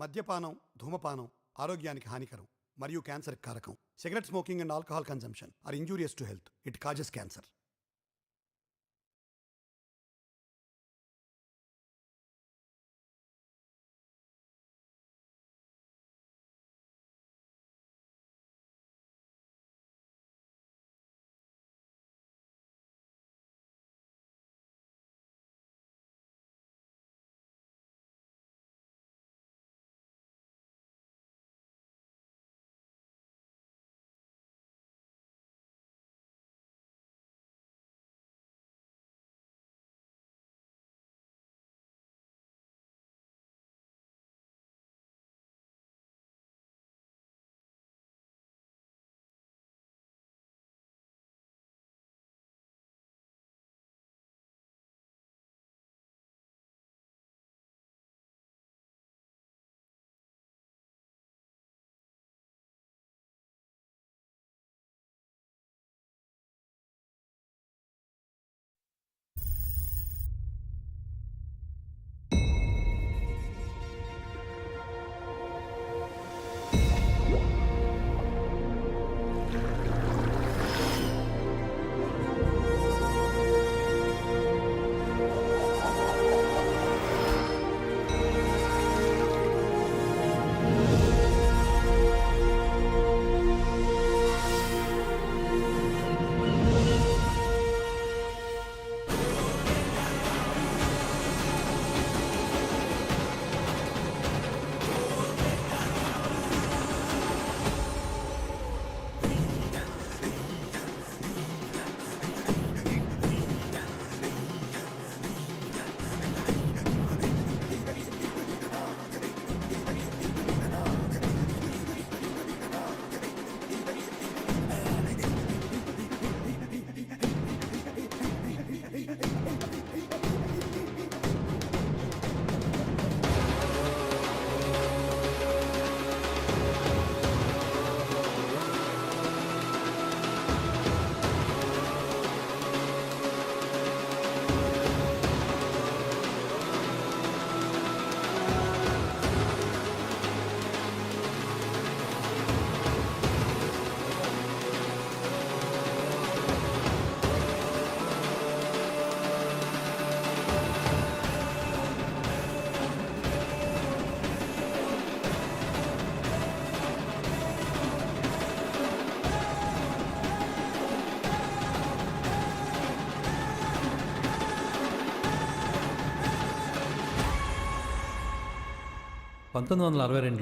మద్యపానం, ధూమపానం ఆరోగ్యానికి హానికరం మరియు క్యాన్సర్ కారకం. Cigarette smoking and alcohol consumption are injurious to health. It causes cancer.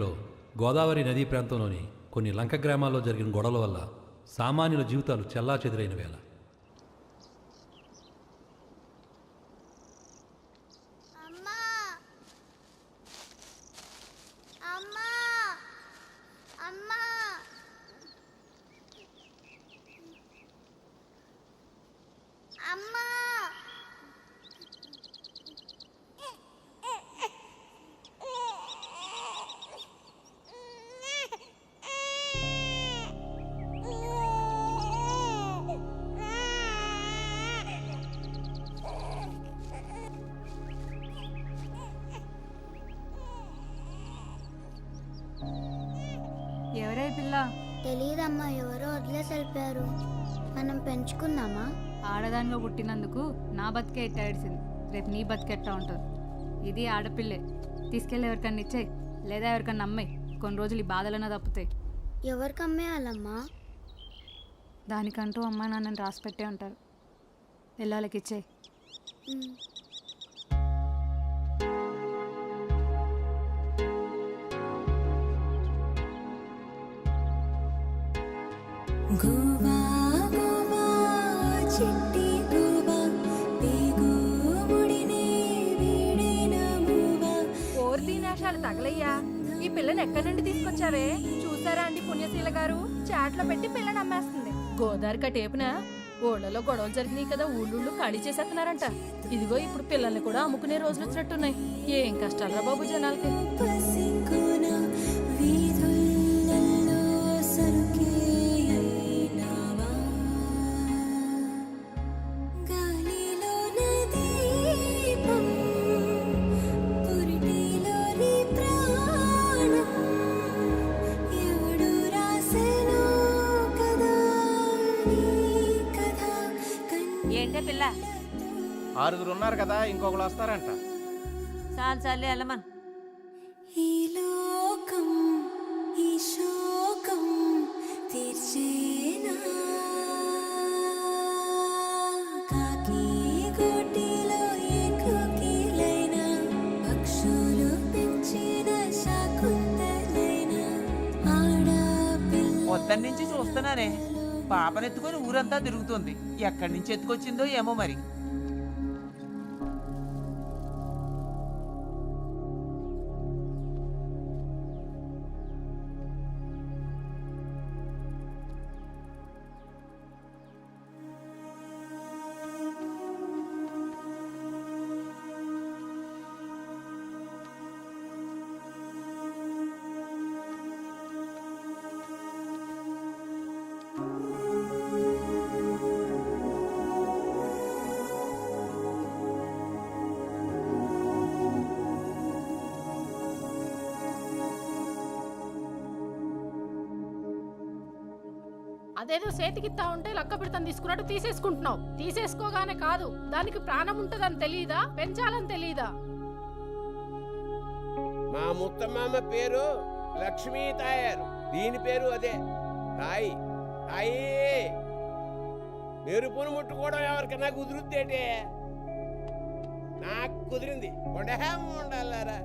లో గోదావరి నదీ ప్రాంతంలోని కొన్ని లంక గ్రామాల్లో జరిగిన గొడవల వల్ల సామాన్యుల జీవితాలు చెల్లాచెదురైన వేళ ఎవరే పిల్ల? తెలీదమ్మా, ఎవరో వదిలేసి వెళ్ళిపోయారు. మనం పెంచుకుందామా? ఆడదానిలో పుట్టినందుకు నా బతికే ఎట్టాడిసింది, రేపు నీ బతికెట్టా ఉంటుంది. ఇది ఆడపిల్లే, తీసుకెళ్ళి ఎవరికన్నా ఇచ్చేయి, లేదా ఎవరికన్నా అమ్మాయి. కొన్ని రోజులు ఈ బాధలన్నా తప్పుతాయి. ఎవరికి అమ్మేయాలమ్మా? దానికంటూ అమ్మా నాన్నని రాసి పెట్టే ఉంటారు, పిల్లలకి ఇచ్చేయి. ఓర్దీనేషాలు తగలయ్యా, ఈ పిల్లని ఎక్కడి నుండి తీసుకొచ్చావే? చూసారా అండి పుణ్యశీల గారు, చాట్లో పెట్టి పిల్లని అమ్మేస్తుంది. గోదావరి కటేపున ఊళ్ళలో గొడవలు జరిగినాయి కదా, ఊళ్ళుళ్ళు ఖాళీ చేసేస్తున్నారంట. ఇదిగో ఇప్పుడు పిల్లల్ని కూడా అమ్ముకునే రోజులు వచ్చినట్టున్నాయి. ఏం కష్టాలరా బాబు జనాలకి. ఏంటే పిల్ల? 6 ఉన్నారు కదా, ఇంకొకరు వస్తారంట. చాలు చాలు వెళ్ళమన్. ఈ లోకం ఈ శోకం తీర్చేనా కాకి గూటిలో ఏ కోకిలైనా పక్షులు పెంచిన శాకుంతలైనా ఆడపిల్ల పొద్దున్న నుంచి చూస్తున్నానే, పాపనెత్తుకొని ఊరంతా తిరుగుతుంది. ఎక్కడి నుంచి ఎత్తుకొచ్చిందో ఏమో మరి. అదేదో చేతికిత్తా ఉంటే లక్క పిడతను తీసుకున్నట్టు తీసేసుకుంటున్నావు. తీసేసుకోగానే కాదు, దానికి ప్రాణం ఉంటదని తెలియదా? పెంచాలని తెలియదా? మా ముత్తమామ పేరు లక్ష్మీ తాయారు, దీని పేరు అదే తాయి. తాయి మెరుపును ముట్టుకోవడం ఎవరికన్నా కుదురుద్దేటే? నాకు కుదిరింది. ఉండాలారా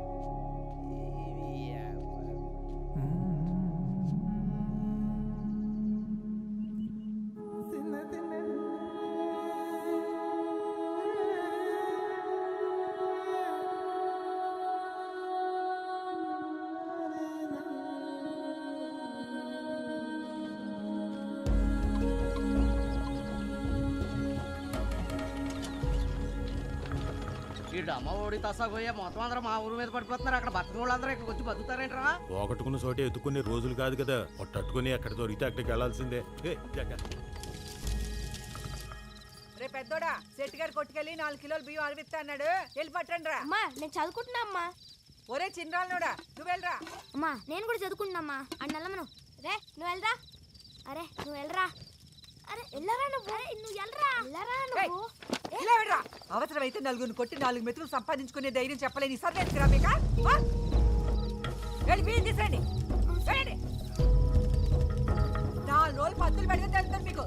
అమ్మ ఓడి తసాగోయే మొత్తం అందరూ మా ఊరు మీద పడిపోతున్నారు. అక్కడ బతుకున్న వాళ్ళందరూ ఇక్కడికి వచ్చి బతుకుతారేంట్రా? పోగొట్టుకున్న చోటే ఎత్తుకునే రోజులు కాదు కదా, పట్టుకుని ఎక్కడ దొరికితే అక్కడికి వెళ్లాల్సిందే. రే పెద్దోడా, సెట్ గారు కొట్టుకెళ్ళి 4 కిలోలు బియ్యం అరవిస్తా అన్నాడు, వెళ్ళి పట్టండి రా. అమ్మా నేను చదువుకుంటున్నా అమ్మా. ఒరే చిన్నరాళ్ళోడా, నువ్వు వెళ్ళరా. అమ్మా నేను కూడా చదువుకుంటున్నామ్మా. అన్నెల్లమ్మను రే నువ్వు వెళ్ళరా. అరే నువ్వు వెళ్ళరా. అరే వెళ్ళరా నువ్వు. నువ్వు వెళ్ళరా. వెళ్ళరా నువ్వు. ఇలా వెళ్ళరా. అవసరం అయితే 4 కొట్టి 4 మెతుకులు సంపాదించుకునే ధైర్యం చెప్పలేని సర్వేందుకురా మీక? వెళ్ళి బియ్యం తీసేయండి. వెళ్ళండి. 4 రోజులు పత్తులు పెడితే తెలుస్తుంది మీకు.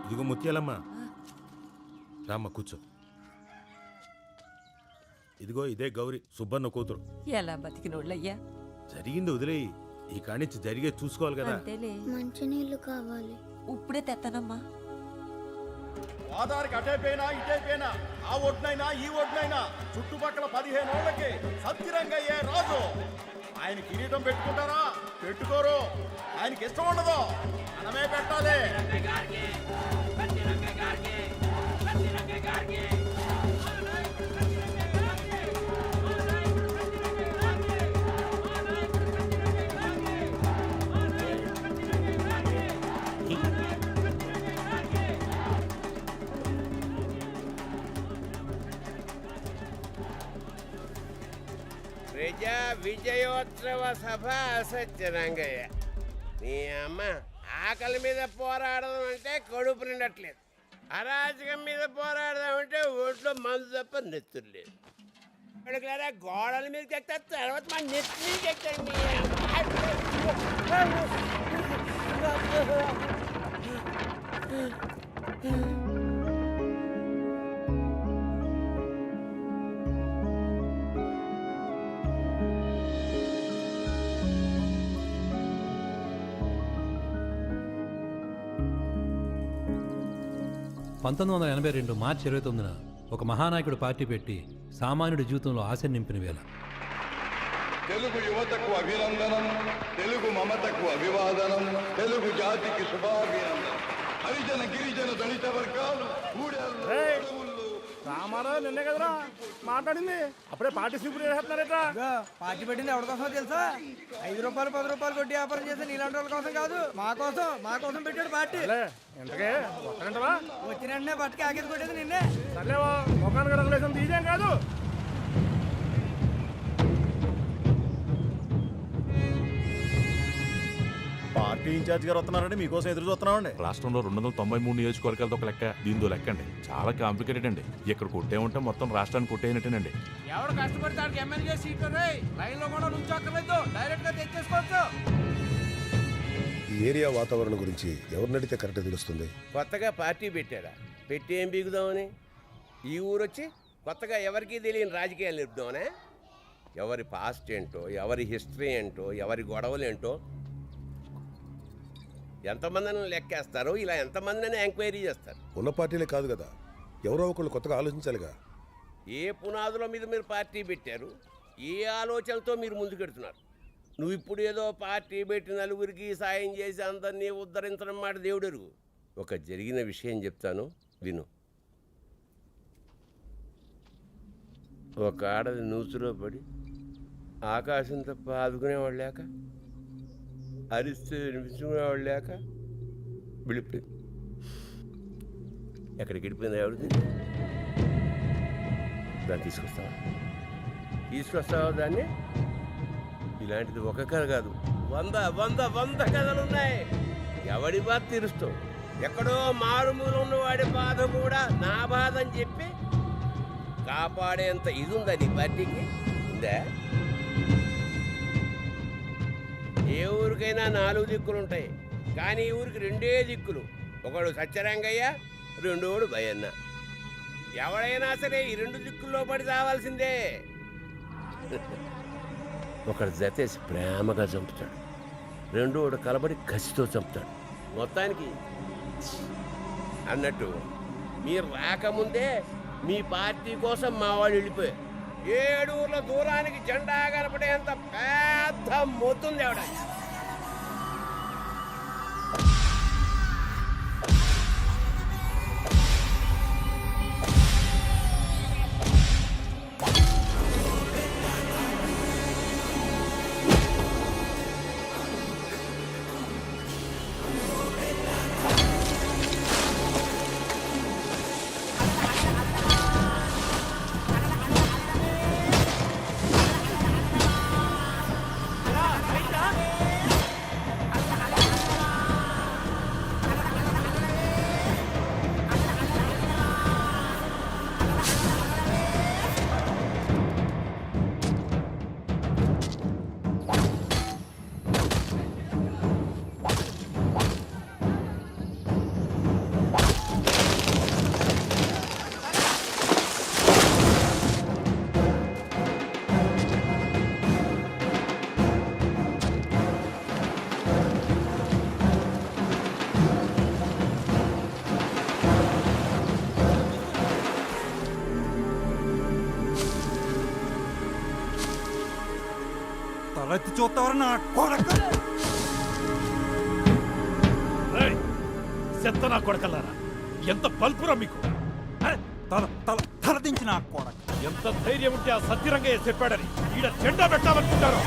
ఇదిగో ముత్యాలమ్మా, రామ్మ కూర్చో. ఇదిగో ఇదే గౌరీ, సుబ్బన్న కూతురు. ఎలా బతికినోళ్ళయ్యా? జరిగింది వదిలేయి, ఈ కానిచ్చి జరిగే చూసుకోవాలి కదా. మంచినీళ్ళు కావాలి. ఇప్పుడే తెస్తానమ్మా. గోదావరికి అటైపోయినా ఇటైపోయినా, ఆ ఒడ్డునైనా ఈ ఒడ్డునైనా చుట్టుపక్కల 15 ఏళ్లకి సత్యరంగయ్యే రాజు. ఆయన కిరీటం పెట్టుకుంటారా? పెట్టుకోరు. ఆయనకి ఇష్టం ఉండదు, మనమే పెట్టాలి. ప్రజా విజయోత్సవ సభ సత్యరంగయ్య. నీ అమ్మ ఆకలి మీద పోరాడదాం అంటే కడుపు నిండట్లేదు, అరాజకం మీద పోరాడదాం అంటే ఒంట్లో మందు తప్ప నెత్తురు లేదు. ఇక్కడికి గోడల మీదకి ఎక్తారు, తర్వాత మా నెత్తి మీదకి ఎక్కుతారు. మార్చి 29న ఒక మహానాయకుడు పార్టీ పెట్టి సామాన్యుడి జీవితంలో ఆశ నింపిన వేళ తెలుగు యువతకు అభినందనం, తెలుగు మమతకు అభివాదనం, తెలుగు జాతికి శుభాభినందనం. హరిజన గిరిజన దళిత వర్గాలు రామారావు నిన్నే కదరా మాట్లాడింది. అప్పుడే పార్టీ స్లిప్ వేస్తున్నారట. పార్టీ పెట్టింది ఎవరి కోసం తెలుసా? 5 రూపాయలు 10 రూపాయలు కొట్టి వ్యాపారం చేసి నీలాంటి వాళ్ళ కోసం కాదు, మా కోసం పెట్టాడు పార్టీ. ఎంతకే వస్తానంటవా? వచ్చిన వెంటనే పట్టుకి ఆగేది కొట్టేది నిన్నే. సర్లేవా, ముఖానికి రంగులేసం తీసేం కాదు. పార్టీ ఇన్ఛార్జ్ గారు వస్తున్నారంటే మీకోసం ఎదురు చూస్తున్నామండి. రాష్ట్రంలో 293 నియోజకవర్గాలతో ఒక లెక్క, దీంతో లెక్క అండి. చాలా కాంప్లికేటెడ్ అండి. ఇక్కడ కొట్టేమంటే మొత్తం రాష్ట్రాన్ని కొట్టేయనట్టేనండి. ఎవరు కష్టపడి దానికి ఎమ్మెల్యే సీట్లు లైన్ లో కూడా నుంచోక్కర్లేదు, డైరెక్ట్ గా తెచ్చేసుకోవచ్చు. ఈ ఏరియా వాతావరణం గురించి ఎవరిని అడిగితే కరెక్ట్ తెలుస్తుంది? కొత్తగా పార్టీ పెట్టారా? పెట్టి ఏం బీగుదామని? ఈ ఊరొచ్చి కొత్తగా ఎవరికీ తెలియని రాజకీయాలు నిలుపుదామనే? ఎవరి పాస్ట్ ఏంటో, ఎవరి హిస్టరీ ఏంటో, ఎవరి గొడవలు ఏంటో ఎంతమందిని లెక్కేస్తారు? ఇలా ఎంతమందిని ఎంక్వైరీ చేస్తారు? ఉన్న పార్టీలే కాదు కదా, ఎవరో ఒకళ్ళు కొత్తగా ఆలోచించాలిగా. ఏ పునాదుల మీద మీరు పార్టీ పెట్టారు? ఏ ఆలోచనలతో మీరు ముందుకెడుతున్నారు? నువ్వు ఇప్పుడు ఏదో పార్టీ పెట్టి నలుగురికి సాయం చేసి అందరినీ ఉద్ధరించడం మాట దేవుడెరుగు. ఒక జరిగిన విషయం చెప్తాను, విను. ఒక ఆడది నూతులో పడి ఆకాశం తప్ప ఆదుకునేవాళ్ళు లేక, అరిస్తే వినిపించుకునేవాళ్ళు లేక విడిపోయింది. ఎక్కడికి వెళ్ళిపోయింది ఎవరిది? దాన్ని తీసుకొస్తావా దాన్ని? ఇలాంటిది ఒక కథ కాదు, 100 కథలున్నాయి. ఎవడి బాధ తీరుస్తావు? ఎక్కడో మారుమూల ఉన్నవాడి బాధ కూడా నా బాధ అని చెప్పి కాపాడేంత ఇది ఉందా నీ పార్టీకి? ఉందా? ఏ ఊరికైనా 4 దిక్కులు ఉంటాయి, కానీ ఈ ఊరికి 2 దిక్కులు. ఒకడు సత్యరంగయ్య, రెండోడు భయన్న. ఎవడైనా సరే ఈ 2 దిక్కుల్లో పడి రావాల్సిందే. ఒకడు జతేసి ప్రేమగా చంపుతాడు, రెండోడు కలబడి కసితో చంపుతాడు. మొత్తానికి అన్నట్టు మీరు రాకముందే మీ పార్టీ కోసం మా వాళ్ళు వెళ్ళిపోయారు. 7 ఊర్ల దూరానికి జెండా కనపడేంత పెద్ద మొత్తుంది ఆవిడ. తలెత్తి చూస్తావరా నా కొడక? చెత్త నా కొడకల్లారా, ఎంత పల్పురా మీకు? తలదించి నా కొడక. ఎంత ధైర్యం ఉంటే ఆ సత్యరంగయ్య చెప్పాడని ఈడ జెండా పెట్టాలనుకుంటారు?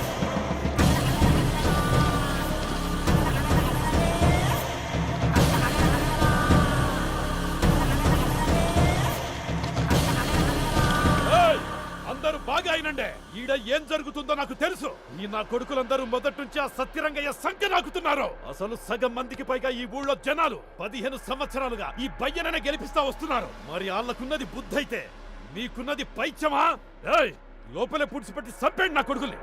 అందరూ బాగా అయినండే. ఈడ ఏం జరుగుతుందో నాకు తెలుసు. ఈ నా కొడుకులందరూ మొదటి నుంచి ఆ సత్యరంగయ్య సంఖ్య నాకుతున్నారు. అసలు సగం మందికి పైగా ఈ ఊళ్ళో జనాలు 15 సంవత్సరాలుగా ఈ బయ్యననే గెలిపిస్తా వస్తున్నారు. మరి వాళ్ళకున్నది బుద్ధైతే మీకున్నది పైచమా? లోపలే పుడిచిపెట్టి చంపేయండి నా కొడుకుల్ని.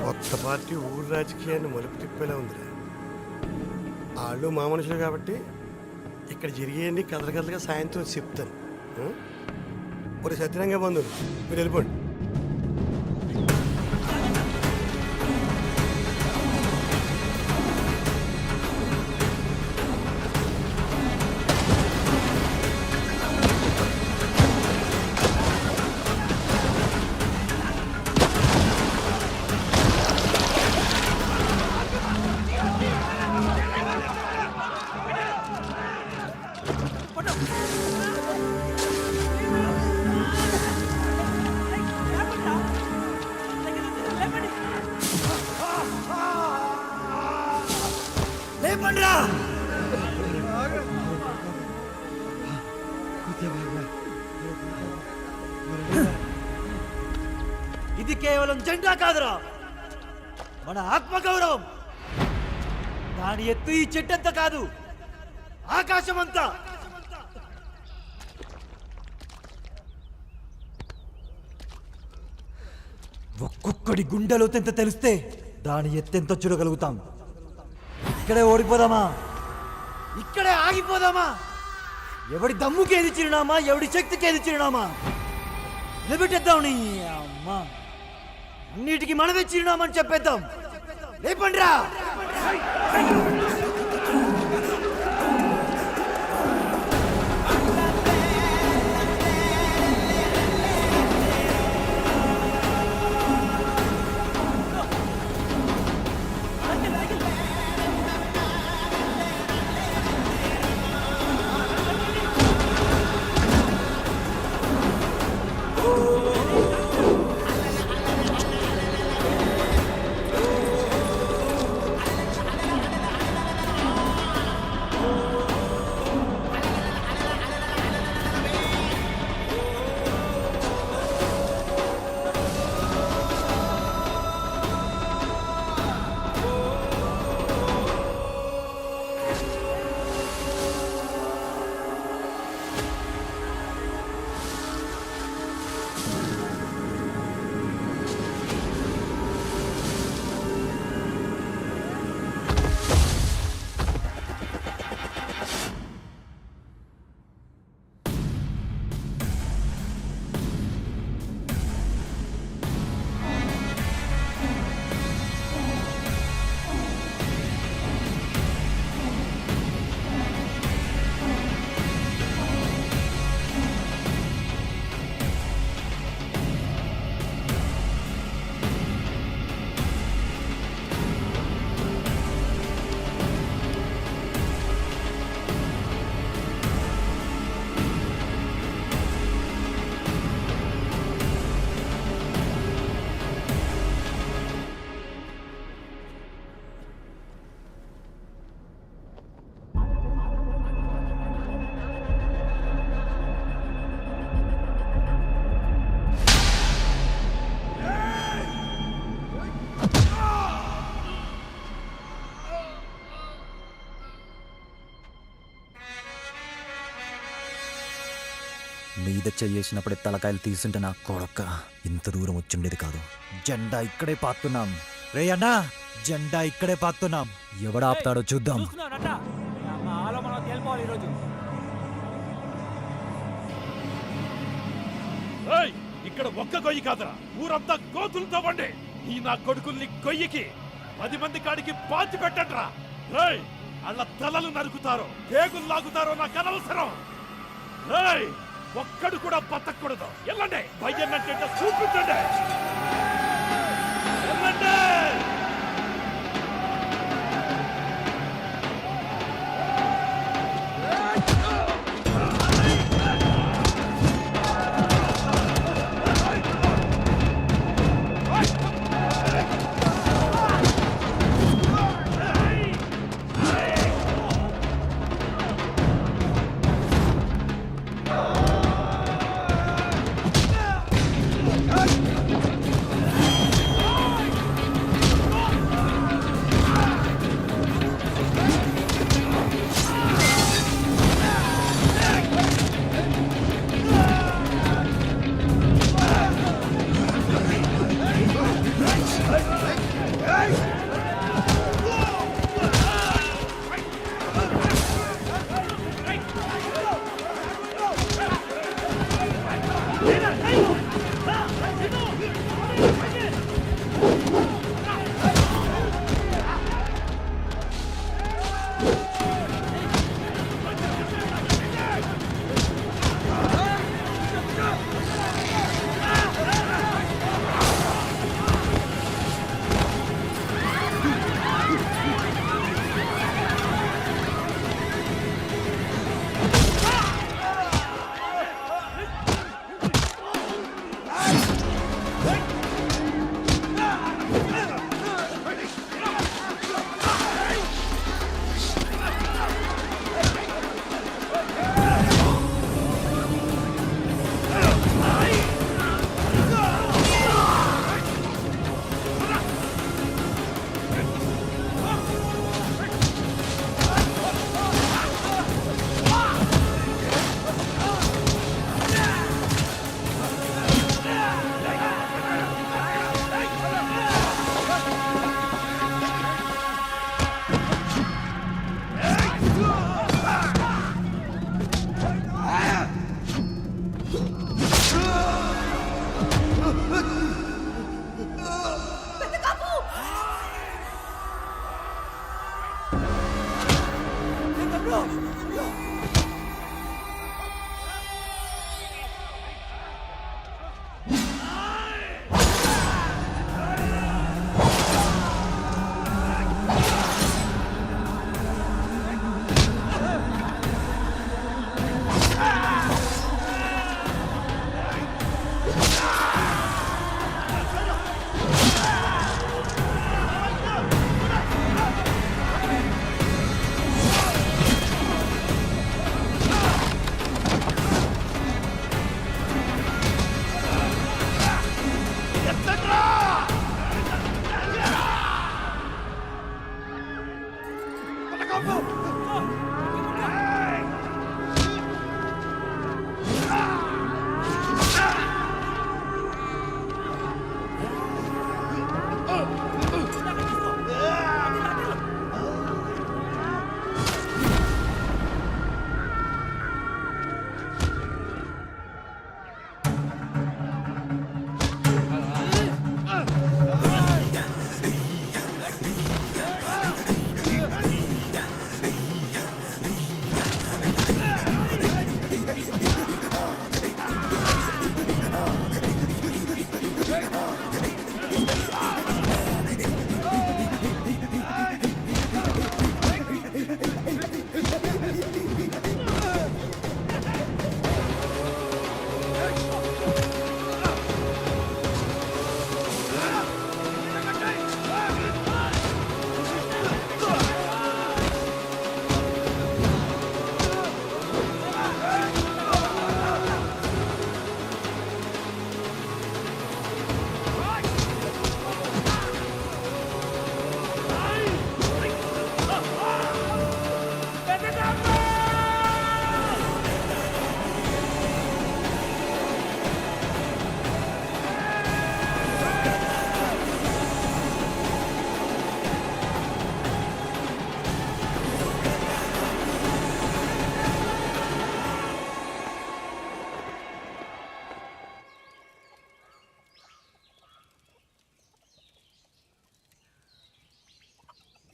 కొత్త పార్టీ ఊరు రాజకీయాన్ని మలుపు తిప్పేలా ఉందిరా. వాళ్ళు మా మనుషులు కాబట్టి ఇక్కడ జరిగేయండి కదలకదలుగా సాయంత్రం చెప్తాను. ఒక సత్యరంగ బంధువులు మీరు వెళ్ళిపోండి. లేపండ్రా ఇది కేవలం జెండా కాదురా, మన ఆత్మగౌరవం. దాని ఎత్తు ఈ చెట్టంతా కాదు, ఆకాశమంతా. ఒక్కొక్కడి గుండెలో తెంత తెలిస్తే దాని ఎత్తెంత చూడగలుగుతాం. ఇక్కడే ఓడిపోదామా, ఇక్కడే ఆగిపోదామా? ఎవడి దమ్ముకి ఏది చిరునామా, ఎవడి శక్తికి ఏది చిరునామా? నిలబెట్టేద్దాం నీ అమ్మా. అన్నిటికీ మనమే చిరునామని చెప్పేద్దాం. లేపండ్రా. మీద చేసినప్పుడే తలకాయలు తీసుంటే నా కొడక ఇంత దూరం వచ్చిండేది కాదు. జెండా ఇక్కడే పాతున్నాం రే అన్నా, జెండా ఇక్కడే పాతున్నాం. ఎవడాపుతాడో చూద్దాం. ఏయ్, ఇక్కడ ఒక్క గొయ్యి కాదురా, ఊరంతా గోతులతో వండి ఈ నా కొడుకుల్ని గొయ్యికి 10 మంది కాడికి పాతి పెట్టండ్రా. ఏయ్, అళ్ళ తలలు నరుకుతారో పేగులు లాగుతారో నాకు అనవసరం. ఏయ్, ఒక్కడు కూడా బతకూడదు. వెళ్ళండి, భయ్యన్నంటే చూపించండి. వెళ్ళండి.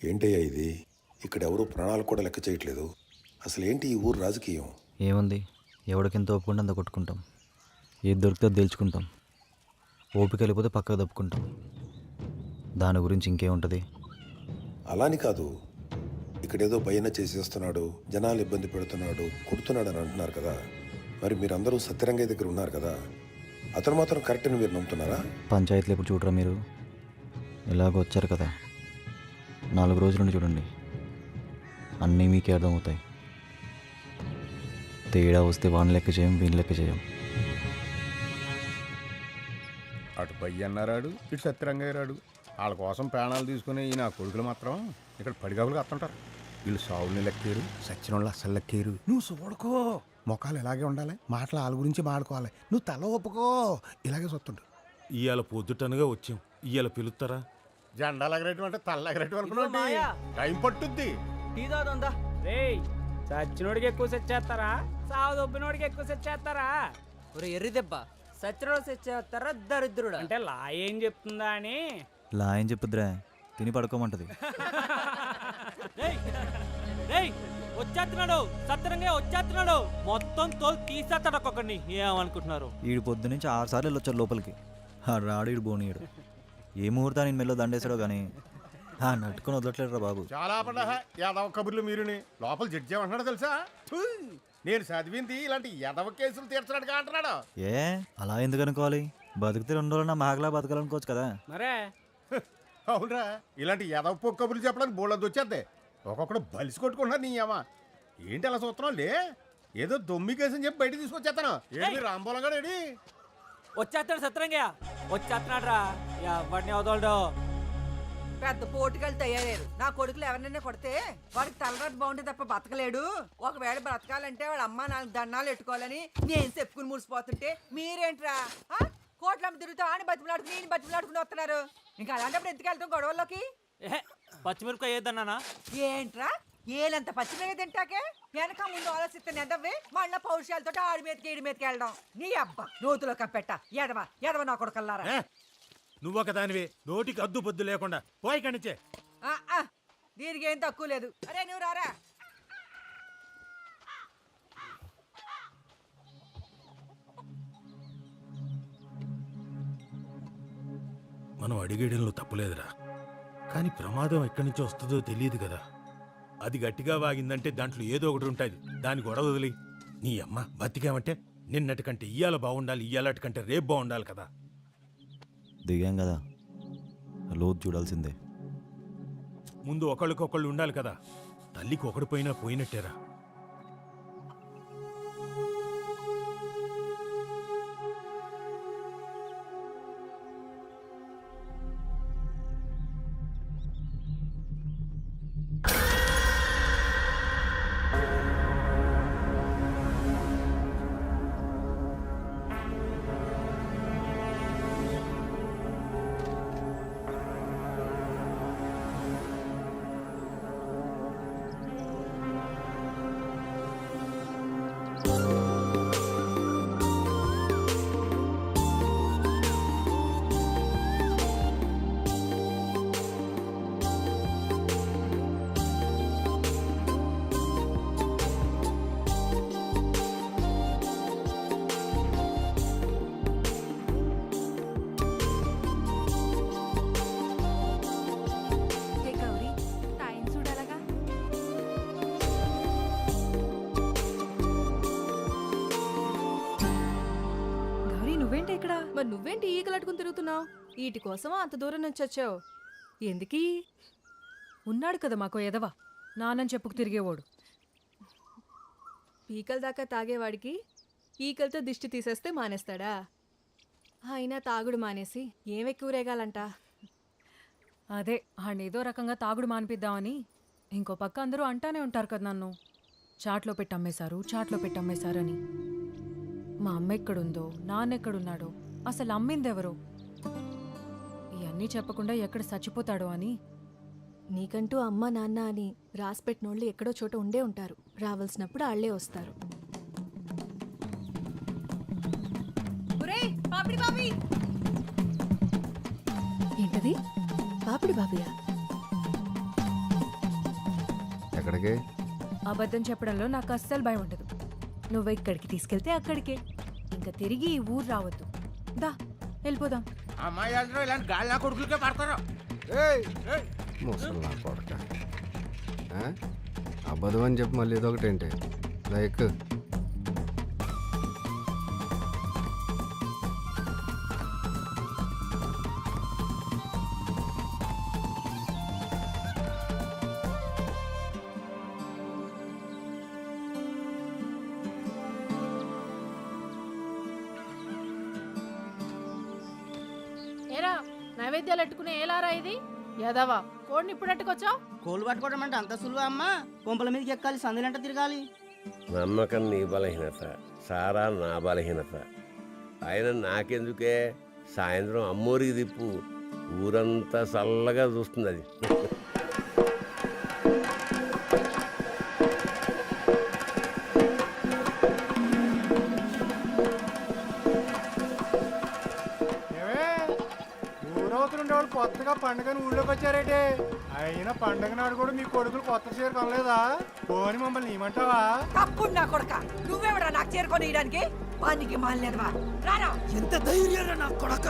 ఏంటయ్యా ఇది? ఇక్కడ ఎవరు ప్రాణాలు కూడా లెక్క చేయట్లేదు. అసలు ఏంటి ఈ ఊరు రాజకీయం? ఏముంది, ఎవడికింత ఒప్పుకుంటే అంత కొట్టుకుంటాం. ఏది దొరికితే అది తెలుసుకుంటాం. ఓపిక వెళ్ళిపోతే పక్కకు తప్పుకుంటాం. దాని గురించి ఇంకేముంటుంది? అలాని కాదు, ఇక్కడేదో భయన చేసేస్తున్నాడు, జనాలు ఇబ్బంది పెడుతున్నాడు, కొడుతున్నాడు అని అంటున్నారు కదా. మరి మీరందరూ సత్యరంగయ్య దగ్గర ఉన్నారు కదా, అతను మాత్రం కరెక్ట్ అని మీరు నమ్ముతున్నారా? పంచాయతీలు ఎప్పుడు చూడరా మీరు? ఎలాగో వచ్చారు కదా, 4 రోజుల నుండి చూడండి, అన్నీ మీకే అర్థమవుతాయి. తేడా వస్తే వాని లెక్క చేయం, వీని లెక్క చేయం. అటు పయ్య అన్నారాడు, ఇటు సత్యరంగయ్య రాడు. వాళ్ళ కోసం ప్రాణాలు తీసుకుని ఈ నా కొడుకులు మాత్రం ఇక్కడ పడిగాపులు కత్తుంటారు. వీళ్ళు సావుల్ని లెక్కేరు, సచ్చిన వాళ్ళు అస్సలు లెక్కేరు. నువ్వు చూడకో, మొఖాలు ఇలాగే ఉండాలి, మాటలు వాళ్ళ గురించి మాడుకోవాలి, నువ్వు తల ఒప్పుకో, ఇలాగే చూస్తుంటు. ఇవాళ పొద్దుటనగా వచ్చాం, ఇవాళ పిలుస్తారా? జెండాలు ఎగరేయటం అంటే తల్ల ఎగరేయటం అనుకున్నా టైం పట్టుద్ది. సచ్చినోడికి ఎక్కువ సెట్ చేస్తారా, సావు దొబ్బినోడికి ఎక్కువ సెట్ చేస్తారా? ఎర్రి దెబ్బ సచ్చినోడు సెట్ చేస్తారా దరిద్రుడు అంటే లా ఏం చెప్తుందా అని. లా ఏం చెప్పుద్రా, తిని పడుకోమంటది. వచ్చేస్తున్నాడు సత్రంగా, వచ్చేస్తున్నాడు. మొత్తం తోలు తీసేస్తాడు ఒక్కొక్కడిని. ఏమనుకుంటున్నారు? ఈడు పొద్దు నుంచి 6 సార్లు వెళ్ళొచ్చాడు లోపలికి. రాడు ఈడు బోనీయుడు. ఏ ముహూర్తాన్ని మెల్లో దండేశాడో కానీ నట్టుకొని వదలట్లేడురా బాబు. చాలా పడ్డా యాదవ కబుర్లు మీరుని. లోపల జడ్జి ఏమంటున్నాడు తెలుసా? థూ, నేను చదివింది ఇలాంటి యాదవ కేసులు తీర్చడానికి అంటున్నాడు. ఏ అలా ఎందుకు అనుకోవాలి? బతికితే 2 రోజులు నా మాగలా బతకాలనుకోవచ్చు కదా. మరే అవునరా, ఇలాంటి యాదవ పొక్కు కబుర్లు చెప్పడానికి బోళ్ళది వచ్చేద్దే. ఒక్కొక్కడు బలిసి కొట్టుకుంటున్నారు నీ అమ్మ. ఏంటి అలా చూస్తున్నావు? లే, ఏదో దొమ్మి కేసు అని చెప్పి బయట తీసుకొచ్చేస్తాను. ఏంటి రాంబోలంగా ఏడి? వచ్చేస్తాడు సత్రంగా, వచ్చేస్తున్నాడు రా. ఎవరిని వదలడు. పెద్ద పోటుకలు తయారయ్యారు. నా కొడుకులు ఎవరినైనా కొడితే వాడికి తలరాటు బాగుంటే తప్ప బతకలేడు. ఒకవేళ బ్రతకాలంటే వాడు అమ్మ 4 దండాలు పెట్టుకోవాలని నేను చెప్పుకుని మురిసిపోతుంటే మీరేంట్రా కోట్లమ్మ తిరుగుతూ ఆని బతిమలాడుకుని నేను బతిమలాడుకుని వస్తున్నారు. ఇంకా అలాంటప్పుడు ఎందుకు వెళ్తాం గొడవల్లోకి? పచ్చిమిరపకాయ ఏదన్నానా? ఏంట్రా ఏలంత పచ్చిమిరపకాయ తింటాకే వెనక ముందు ఆలోచిస్తే నెదవ్వి మళ్ళీ పౌరుషాలతో ఆడి మీదకి ఈడి మీదకి వెళ్ళడం. నీ అబ్బా నూతులో కప్పెట్ట ఎదవ నా కొడుకల్లారా. నువ్వొక దానివే, నోటికి అద్దు పొద్దు లేకుండా పోయి కనిచే. దీనికి ఏం తక్కువ లేదు. అరే నువ్వు రారా. మనం అడిగేయడంలో తప్పులేదురా, కానీ ప్రమాదం ఎక్కడి నుంచి వస్తుందో తెలియదు కదా. అది గట్టిగా వాగిందంటే దాంట్లో ఏదో ఒకటి ఉంటుంది. దాని గొడవ వదిలి నీ అమ్మ బతికామంటే నిన్నటి కంటే ఇయ్యాల బాగుండాలి, ఇయ్యాలటి కంటే రేపు బాగుండాలి కదా. దిగాం కదా, లోతు చూడాల్సిందే. ముందు ఒకళ్ళకొకళ్ళు ఉండాలి కదా. తల్లికి ఒకడు పోయినా పోయినట్టేరా. మరి నువ్వేంటి ఈకలట్టుకుని తిరుగుతున్నావు? వీటి కోసమా అంత దూరం నుంచి వచ్చావు? ఎందుకీ? ఉన్నాడు కదా మాకో ఎదవా, నానని చెప్పుకు తిరిగేవాడు. పీకల దాకా తాగేవాడికి ఈకలతో దిష్టి తీసేస్తే మానేస్తాడా? అయినా తాగుడు మానేసి ఏమెక్కువ రేగాలంట. అదే ఆడేదో రకంగా తాగుడు మానిపిద్దామని. ఇంకో పక్క అందరూ అంటానే ఉంటారు కదా నన్ను, చాట్లో పెట్టి అమ్మేశారు, చాట్లో పెట్టి అమ్మేశారని. మా అమ్మ ఎక్కడుందో, నాన్నెక్కడున్నాడో, అసలు అమ్మిందెవరో, ఇవన్నీ చెప్పకుండా ఎక్కడ చచ్చిపోతాడో అని. నీకంటూ అమ్మ నాన్న అని రాసిపెట్టినోళ్ళు ఎక్కడో చోట ఉండే ఉంటారు. రావాల్సినప్పుడు వాళ్ళే వస్తారు. ఏంటది? పాపిడి బాబియా? ఎక్కడికి? అబద్ధం చెప్పడంలో నాకు అస్సలు భయం ఉండదు. నువ్వు ఇక్కడికి తీసుకెళ్తే అక్కడికే, ఇంకా తిరిగి ఈ ఊరు రావద్దు. దా వెళ్ళిపోదాం. అమ్మాయి అందరూ ఇలాంటి గాలి నా కొడుకులకే పడతారు. ముసలా కొడక. అబద్ధం అని చెప్పి మళ్ళీ ఇదొకటి ఏంటి? లైక్ ఏరా నైవేద్యాలు ఎట్టుకునే ఏలారా ఇది? యాదవా కోడిని ఇప్పుడు ఎట్టుకొచ్చావు? కోళ్ళు పట్టుకోవడం అంటే అంత సులువా అమ్మా? కొంపల మీదకి ఎక్కాలి, సందులంట తిరగాలి. నమ్మకం నీ బలహీనత, సారా నా బలహీనత. ఆయన నాకెందుకే, సాయంత్రం అమ్మోరికి తిప్పు, ఊరంతా చల్లగా చూస్తుంది అది. ఊరవతలు ఉండేవాళ్ళు కొత్తగా పండుగని ఊళ్ళోకి వచ్చారేటే? అయినా పండగ నాడు కూడా మీ కొడుకులు కొత్త చీర కొనలేదా? పోని మమ్మల్ని ఏమంటావా? తప్పుడు నా కొడక, నువ్వెవడా నాకు చేరుకొని ఇయడానికి? వానికి మాలేదవా? రారా. ఎంత ధైర్యం నా కొడక!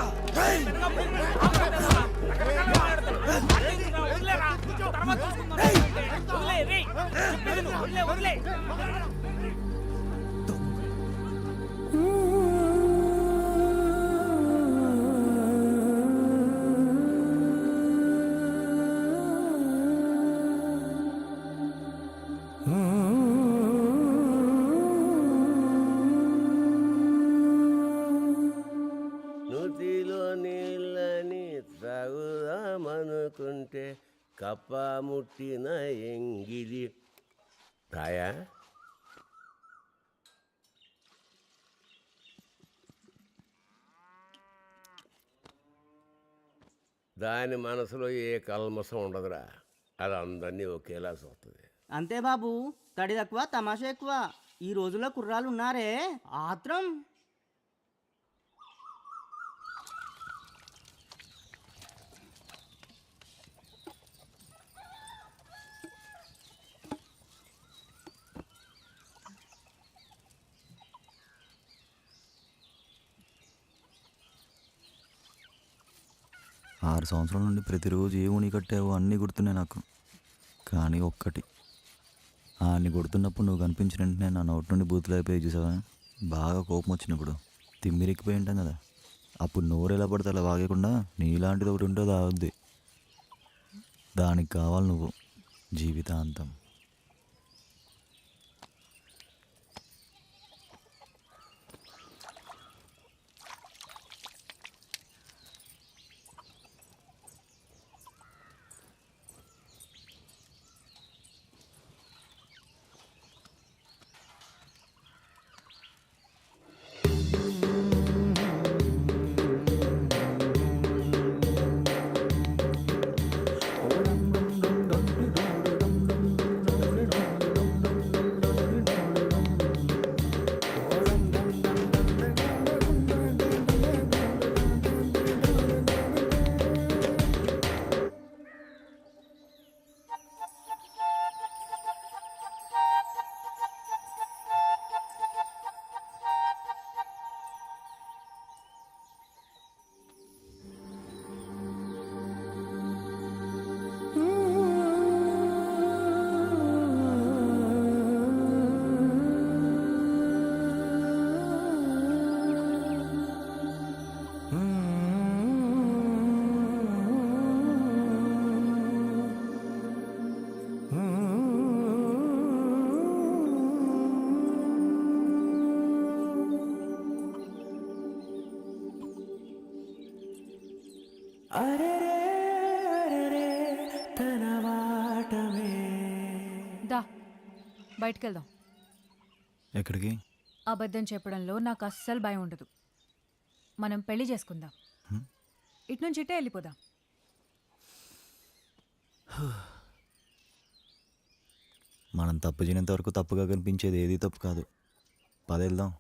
నూతిలో నీళ్ళని తాగుదామనుకుంటే కప్ప ముట్టిన ఎంగిలి కాయా. దాని మనసులో ఏ కల్మసం ఉండదురా, అది అందరినీ ఒకేలా చూస్తుంది. అంతే బాబు, తడి తక్కువ తమాషా ఎక్కువ. ఈ రోజుల్లో కుర్రాలు ఉన్నారే ఆత్రం. ఆరు సంవత్సరాల నుండి ప్రతిరోజు ఏ ఉని కట్టావో అన్నీ గుర్తున్నాయి నాకు. కానీ ఒక్కటి, అన్ని గుర్తున్నప్పుడు నువ్వు కనిపించిన వెంటనే నా నోటి నుండి బూతులు అయిపోయి చూసావా? బాగా కోపం వచ్చినప్పుడు తిమ్మిరెక్కిపోయి ఉంటాం కదా, అప్పుడు నోరు ఎలా పడితే అలా వాగకుండా నీలాంటిది ఒకటి ఉంటే తాగుద్ది. దానికి కావాలి నువ్వు జీవితాంతం. దా బయటకెళ్దాం. ఎక్కడికి? అబద్ధం చెప్పడంలో నాకు అస్సలు భయం ఉండదు. మనం పెళ్లి చేసుకుందాం. ఇటు నుంచి ఇట్టే వెళ్ళిపోదాం. మనం తప్పు చేయనంత వరకు తప్పుగా కనిపించేది ఏది తప్పు కాదు. పదేళ్దాం.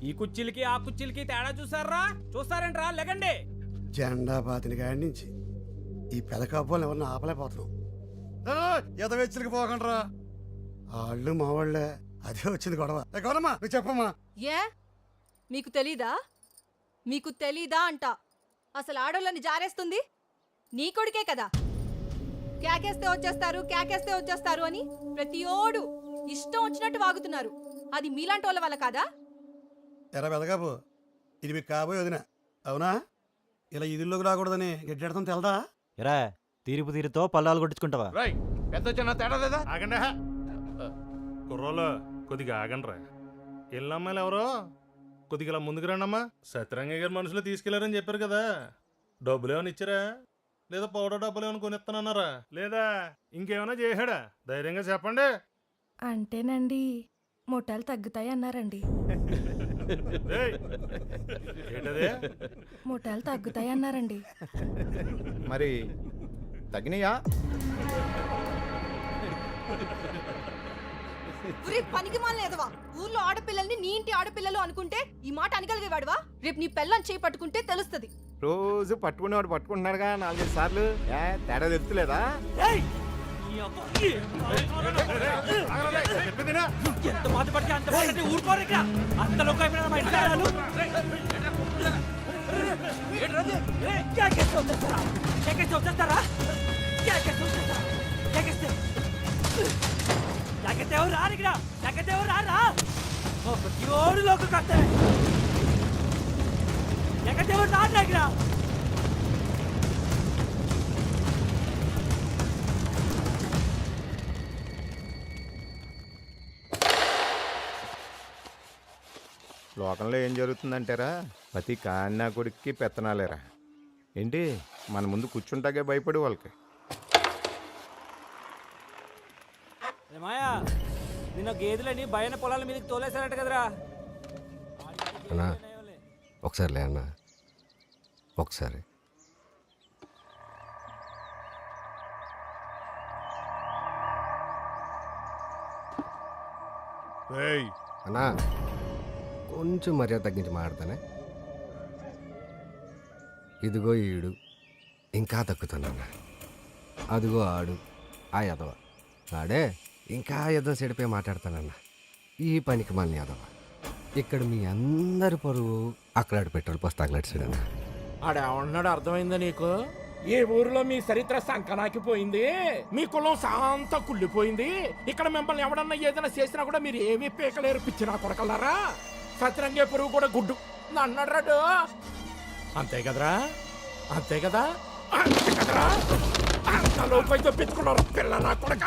ఈ కుర్చీలకి ఆ కుర్చీలకి తేడా చూసారా? చూస్తారంట్రా? లెగండి. జెండా పాతిన కాడి నుంచి ఈ పెదకాపులను ఎవరిని ఆపలేకపోతున్నాం. ఎదవెచ్చలికి పోకండ్రా. వాళ్ళు మా వాళ్ళే, అదే వచ్చింది గొడవ. గౌరమ్మా నువ్వు చెప్పమ్మా. ఏ మీకు తెలీదా? మీకు తెలీదా అంట. అసలు ఆడోళ్ళని జారేస్తుంది నీ కొడుకే కదా. కేకేస్తే వచ్చేస్తారు, కేకేస్తే వచ్చేస్తారు అని ప్రతి ఓడు ఇష్టం వచ్చినట్టు వాగుతున్నారు. అది మీలాంటి వాళ్ళ వల్ల కాదా? ఎరా పెదకాపు, ఇది మీకు కాబోయే వదిన అవునా? ఇలా ఇదిల్లోకి రాకూడదని గడ్డెడతాం తెలదా? ఎరా తీరుపు తీరుతో పల్లాలు కొట్టించుకుంటావా? పెద్ద చిన్న తేడా లేదా? ఆగండి. కుర్రోళ్ళు కొద్దిగా ఆగండ్రా. ఎల్లమ్మాయిలు ఎవరో కొద్దిగా ఇలా ముందుకు రండమ్మా. సత్యరంగయ్య గారు మనుషులు తీసుకెళ్లారని చెప్పారు కదా. డబ్బులు ఏమైనా ఇచ్చారా? లేదా పౌడర్ డబ్బులు ఏమైనా కొనిస్తానన్నారా? లేదా ఇంకేమైనా చేశాడా? ధైర్యంగా చెప్పండి. అంటేనండి మొట్టాలు తగ్గుతాయి అన్నారండి. ఏంటదే? మొట్టాలు తగ్గుతాయి అన్నారండి. మరి తగ్గినాయా? పనికి మాలేదవా? ఊర్లో ఆడపిల్లల్ని నీ ఇంటి ఆడపిల్లలు అనుకుంటే ఈ మాట అనగలిగేవాడువా? రేపు నీ పెళ్ళం చేయి పట్టుకుంటే తెలుస్తుంది. రోజు పట్టుకునేవాడు పట్టుకుంటున్నాడుగా 4-5 సార్లు. తేడా తెలుస్తలేదా? ఎంత మాట పడితే అంత మాట ఊరుకోరు. అంతలోకి అయిపోయినా మా ఇంట్లో లోకంలో ఏం జరుగుతుందంటారా? ప్రతి కాన్నా కొడుక్కి పెత్తనాలేరా ఏంటి? మన ముందు కూర్చుంటాకే భయపడి వాళ్ళకి. మాయా నిన్న గేదెలని భయన పొలాల మీదకి తోలేసారట కదరా? అన్నా ఒకసారి లే అన్నా, ఒకసారి. అన్నా కొంచెం మర్యాద తగ్గించి మాట్లాడతానే. ఇదిగో ఈడు ఇంకా తగ్గుతానన్నా. అదిగో ఆడు ఆ యదవ, ఆడే ఇంకా యదవ చెడిపోయి మాట్లాడతానన్నా. ఈ పనికి మళ్ళీ యదవ ఇక్కడ మీ అందరి పరువు అక్కడ పెట్రోల్ పోసి తగలట్సాడన్నా. ఆడేమన్నాడు అర్థమైందా నీకు? ఏ ఊరిలో మీ చరిత్ర సంకనాకిపోయింది, మీ కులం శాంత కుళ్ళిపోయింది. ఇక్కడ మిమ్మల్ని ఎవడన్నా ఏదైనా చేసినా కూడా మీరు ఏమీ పీకలేరు. పిచ్చినా కొడకలారా, సత్రంగే పురుగు కూడా గుడ్డు అన్నాడు. అంతే కదరా? అంతే కదా? అంతే కదరా? అంతలోపైతే పెట్టుకున్నారు పిల్ల నా కొడక.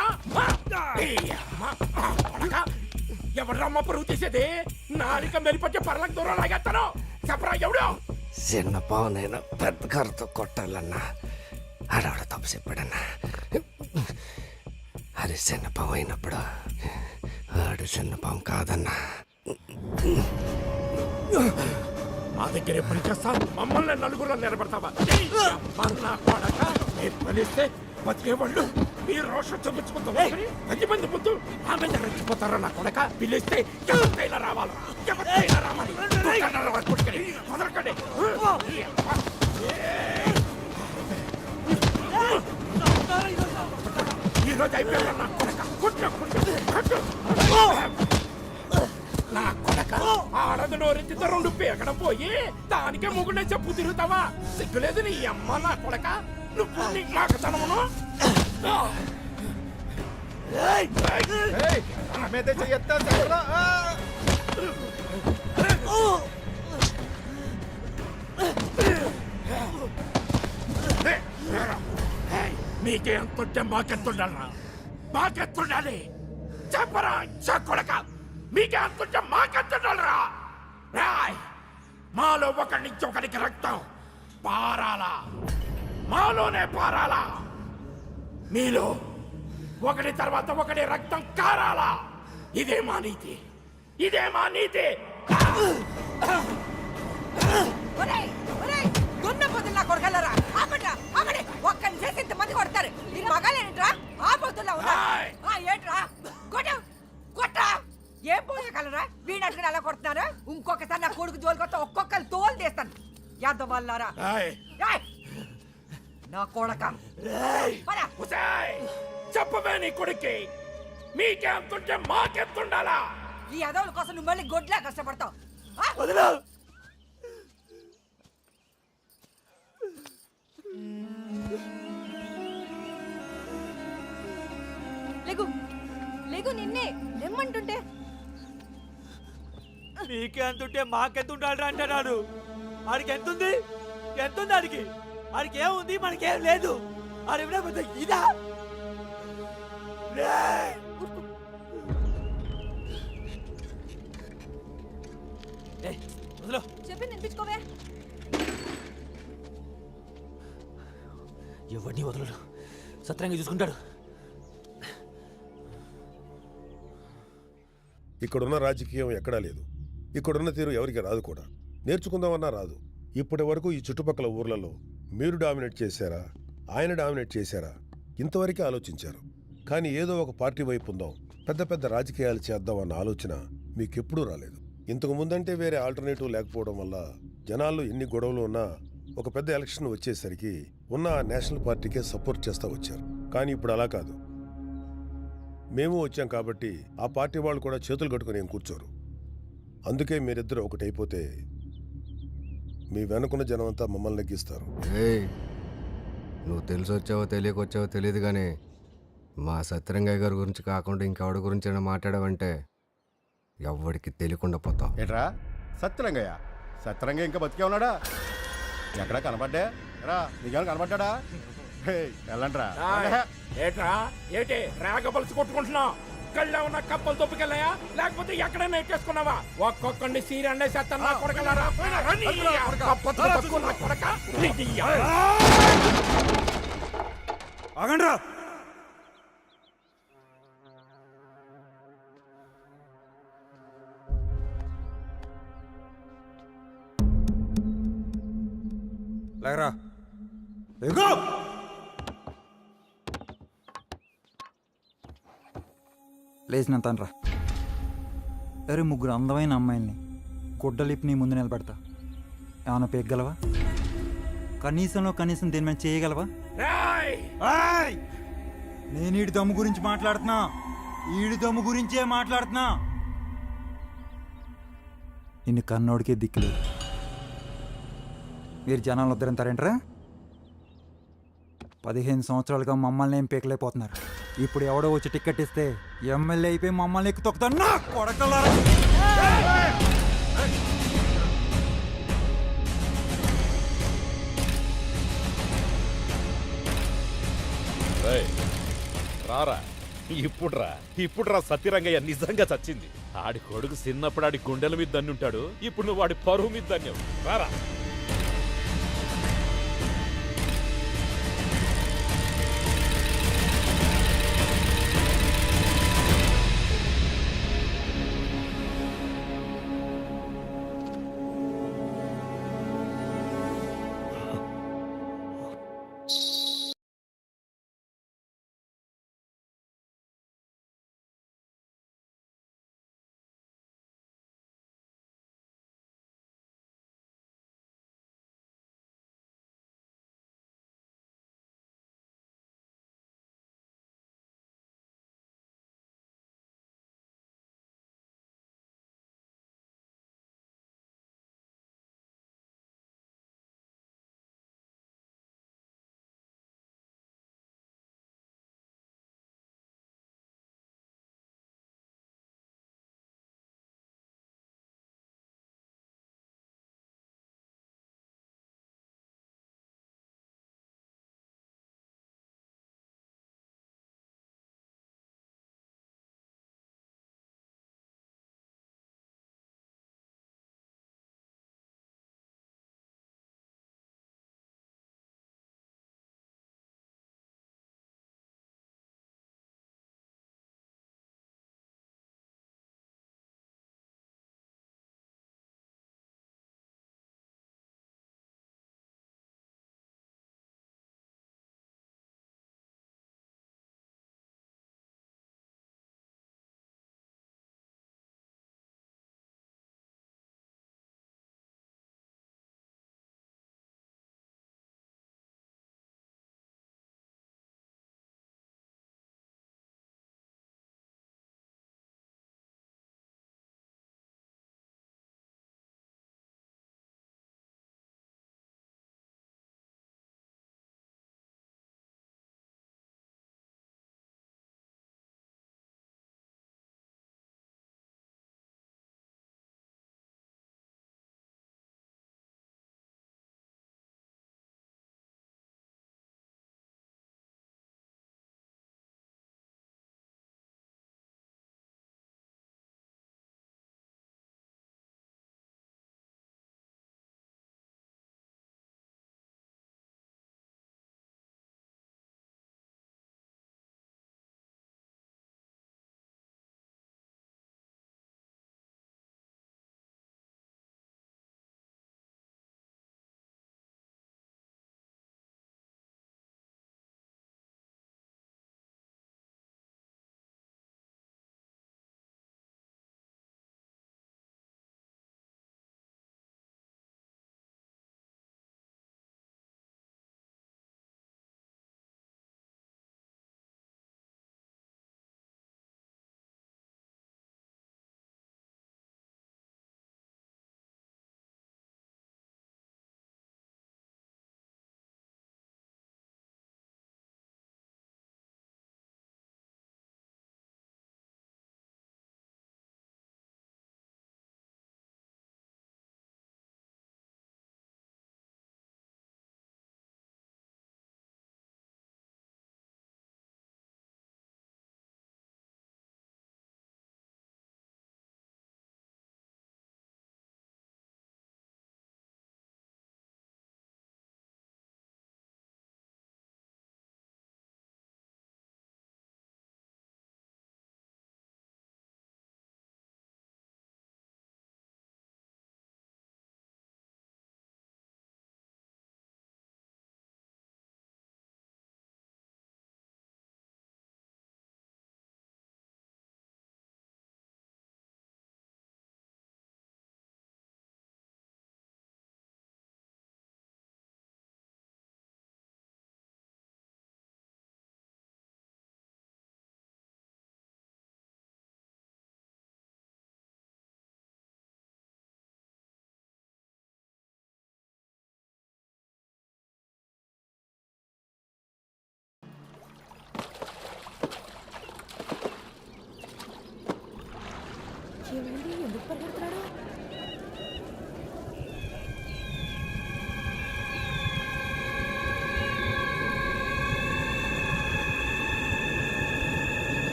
ఎవడమ్మ పురుగు తీసేది? నాలిక మెలిపొచ్చే పర్లకు దూరం లాగేస్తాను. చెప్పరా ఎవడు? చిన్న పావు నేను పెద్ద కర్రతో కొట్టాలన్నా. ఆడవాడ తప్పు చెప్పాడన్నా. అది చిన్న పాము అయినప్పుడు ఆడు చిన్న పాము కాదన్నా. మా దగ్గర పని చేస్తా, మమ్మల్ని నలుగురు నిలబడతావా? పనిస్తే బతికేవాళ్ళు మీ రోషం చూపించుకుంటావా? 10 మంది ముందు ఆమె రెచ్చిపోతారా నా కొడక? పిలిస్తే ఎవరికైనా రావాలి, ఎవరికైనా రావాలి. వదలకండి. ఈరోజు అయిపోయారు నా కొడక. నా కొడక ఆడది నోరెత్తితో 2 పీకడం పోయి దానికే ముగ్గునే చెప్పు తిరుగుతావా? సిగ్గులేదు నీ అమ్మ నా కొడక. నువ్వు నీ మాకతనమును మీకే అంతుంటే మాకెత్తుండాలరా? మాకెత్తుండాలి. చెప్పరా కొడక, మీకే అంతుంటే మాకెత్తుండాలరా? రాయ్, మాలో ఒకరి నుంచి ఒకరికి రక్తం పారాలా, మాలోనే పారాలా. మీలో ఒకటి తర్వాత ఒకటి రక్తం కారాలా. ఇదే మా నీతి, ఇదే మా నీతి. దున్నపోతున్నా కొడగలరా? ఒక్కని చేసి ఇంతమంది కొడతారు. ఈ మగాలేంట్రా? ఆ పోతున్నా ఉన్నా ఏంట్రా? కొట్ట కొట్ట ఏం పోయగలరా? వీడట్టుకుని అలా రెచ్చగొడుతున్నారా? ఇంకొకసారి నా కొడుకు జోలికొస్తే ఒక్కొక్కరు తోలు తీస్తాను. యాదవల్లారా, ఏయ్! నా కొడక చెప్పవే నీ కొడుక్కి మీకెంతుంటే మాకెంతుండాలా? ఈ యాదవుల కోసం నువ్వు మళ్ళీ గొడ్లా కష్టపడతావు. లేగు లేగు, నిన్నే లెమ్మంటుంటే. నీకే అంతుంటే మాకెంత ఉండాలి అంటున్నాడు. ఆడికి ఎంతుంది? ఎంతుంది ఆడికి? ఆడికి ఏముంది? మనకేం లేదు. ఆడేమిటో పెద్ద ఇదా? చెప్పి నినిపించుకోవే. ఎవరిని వదలడు, సత్రంగా చూసుకుంటాడు. ఇక్కడున్న రాజకీయం ఎక్కడా లేదు. ఇక్కడున్న తీరు ఎవరికి రాదు కూడా. నేర్చుకుందామన్నా రాదు. ఇప్పటి వరకు ఈ చుట్టుపక్కల ఊర్లలో మీరు డామినేట్ చేశారా, ఆయన డామినేట్ చేశారా, ఇంతవరకే ఆలోచించారు. కానీ ఏదో ఒక పార్టీ వైపు ఉందాం, పెద్ద పెద్ద రాజకీయాలు చేద్దాం అన్న ఆలోచన మీకెప్పుడూ రాలేదు. ఇంతకు ముందంటే వేరే ఆల్టర్నేటివ్ లేకపోవడం వల్ల జనాల్లో ఎన్ని గొడవలు ఉన్నా ఒక పెద్ద ఎలక్షన్ వచ్చేసరికి ఉన్న ఆ నేషనల్ పార్టీకే సపోర్ట్ చేస్తూ వచ్చారు. కానీ ఇప్పుడు అలా కాదు. మేము వచ్చాం కాబట్టి ఆ పార్టీ వాళ్ళు కూడా చేతులు కట్టుకుని ఏం కూర్చోరు. అందుకే మీరిద్దరు ఒకటైపోతే మీ వెనుకున్న జనం అంతా మమ్మల్ని నెగ్గిస్తారు. ఏయ్, నువ్వు తెలిసి వచ్చావో తెలియకొచ్చావో తెలియదు కానీ మా సత్యరంగయ్య గారి గురించి కాకుండా ఇంకెవడి గురించి మాట్లాడావంటే ఎవ్వడికి తెలియకుండా పోతావు. ఏట్రా సత్యరంగయ్య? సత్యరంగయ్య ఇంకా బతికే ఉన్నాడా? ఎక్కడా కనబడ్డా రా? నీకేమైనా కనబడ్డా? వెళ్ళంట్రా. ఏట్రా ఏటి రేగపలిసి కొట్టుకుంటున్నావు? కళ్ళ ఉన్న కప్పలు తొప్పుకెళ్ళాయా లేకపోతే ఎక్కడైనా ఎక్కేసుకున్నావా? ఒక్కొక్కడిని సీరండే చేస్తాను నా కొడకలారా. ఆగండ్రా. లేకరా. ఎగో. లేచినంతనరా. అరే, ముగ్గురు అందమైన అమ్మాయిల్ని గుడ్డలిప్పి నీ ముందు నిలబెడతా. ఏమన్నా పెగ్గలవా? కనీసంలో కనీసం దీని మీద చేయగలవా? నేను ఈడి దమ్ము గురించి మాట్లాడుతున్నా. ఈడి దమ్ము గురించే మాట్లాడుతున్నా. నిన్ను కన్నోడికే దిక్కులేదు. మీరు జనాలు వద్దరంటారేంట్రా? 15 సంవత్సరాలుగా మమ్మల్ని ఏం పీకలేకపోతున్నారు. ఇప్పుడు ఎవడో వచ్చి టికెట్ ఇస్తే ఎమ్మెల్యే అయిపోయి మమ్మల్ని ఎక్కు తొక్కుతాను నా కొడకలారా. రారా, ఇప్పుడురా సత్యరంగయ్య నిజంగా చచ్చింది. ఆడి కొడుకు చిన్నప్పుడు ఆడి గుండెల మీద దన్ను ఉంటాడు, ఇప్పుడు నువ్వు వాడి పరువు మీద దన్యావు. రారా.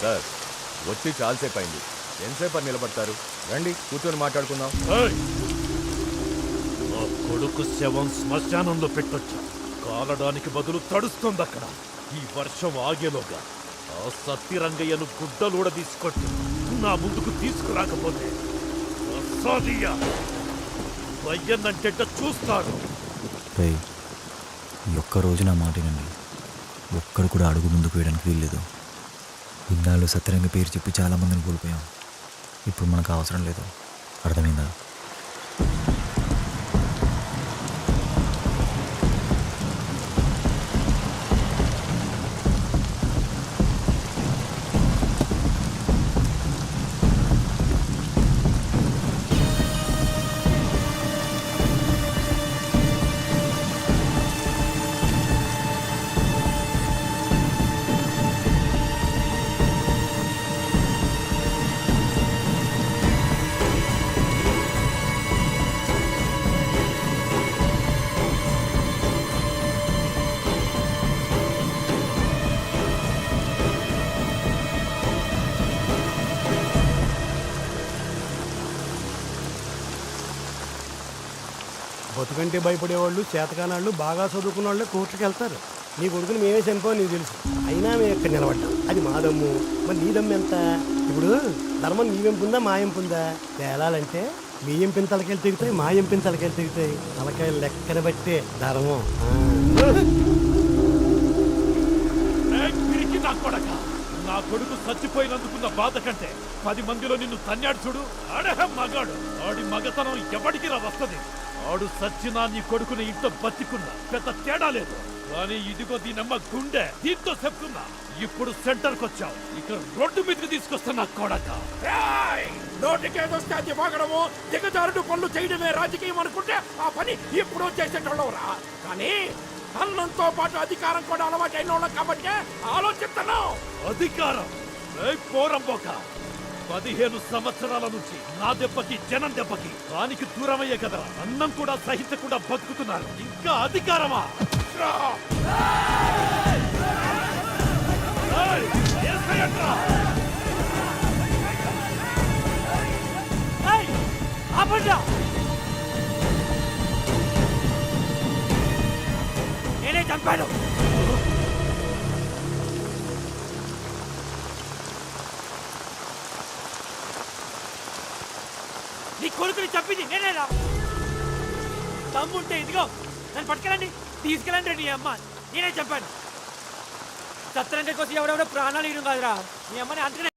సార్ వచ్చి చాలాసేపు అయింది. ఎంతసేపు నిలబడతారు? రండి కూర్చొని మాట్లాడుకుందాం. నా కొడుకు శవం శ్మశానంలో పెట్టొచ్చా, కాలడానికి బదులు తడుస్తుంది అక్కడ. ఈ వర్షం ఆగేలోగా ఆ సత్యరంగయ్యను గుడ్డలూడ తీసుకొచ్చి నా ముందుకు తీసుకురాకపోతే అసాధ్య వయ్యన్నంటే చూస్తాడు. రే, ఈ ఒక్క రోజు నా మాటేనండి. ఒక్కడు కూడా అడుగు ముందుకు వేయడానికి వీల్లేదు. ఇన్నాళ్ళు సత్యరంగ పేరు చెప్పి చాలామందిని కోల్పోయాం. ఇప్పుడు మనకు అవసరం లేదు. అర్థమైందా? బతుకంటే భయపడేవాళ్ళు, చేతకానాళ్ళు, బాగా చదువుకున్న వాళ్ళే కోర్టుకి వెళ్తారు. నీ కొడుకుని మేమే చనిపోవు నీకు తెలుసు. అయినా మేము ఇక్కడ నిలబడ్డాం. అది మా దమ్ము. మరి నీ దమ్ము ఎంత? ఇప్పుడు ధర్మం నీ వెంపుందా మా ఎంపుందా? తేలాలంటే మీ ఎంపిన తలకాయలు తెగుతాయి, మా ఎంపిన తలకాయలు తెగుతాయి. తలకాయలు లెక్కన బట్టే ధర్మం. నా కొడక, నా కొడుకు చచ్చిపోయినందుకున్న బాధ కంటే 10 మందిలో నిన్ను తన్నాడు చూడు, ఆడే మగాడు. ఆడి మగతనం ఎవడికి రా వస్తుంది. ఆడు సచ్చినా నీ కొడుకుని ఇంట్లో బతికున్నా పెద్ద తేడా లేదు. కానీ ఇదిగో దీనమ్మ గుండె, దీంతో చెప్తున్నా. ఇప్పుడు సెంటర్కి వచ్చావు, ఇక రోడ్డు మీదకి తీసుకొస్తున్నా కొడక. నోటికేదొస్తే అది వాగడము, దిగజారుడు పనులు చేయడమే రాజకీయం అనుకుంటే ఆ పని ఎప్పుడో చేసేటోళ్ళవరా. కానీ అన్నంతో పాటు అధికారం కూడా అలవాటైన వాళ్ళం కాబట్టి ఆలోచిస్తున్నావు. అధికారం పోరంబోక 15 సంవత్సరాల నుంచి నా దెబ్బకి జనం దెబ్బకి దానికి దూరమయ్యే కదా అన్నం కూడా సహించకుండా బతుకుతున్నారు. ఇంకా అధికారమా? నేనే చంపాను. నీ కొడుకుని చంపింది నేనేరా. తమ్ముంటే ఇదిగో నన్ను పట్టుకెళ్ళండి, తీసుకెళ్ళండి. నీ అమ్మ నేనే చంపాను. సత్రంగా కోసం ఎవడెవడో ప్రాణాలు ఇవ్వడం కాదురా. నీ అమ్మని అంతనే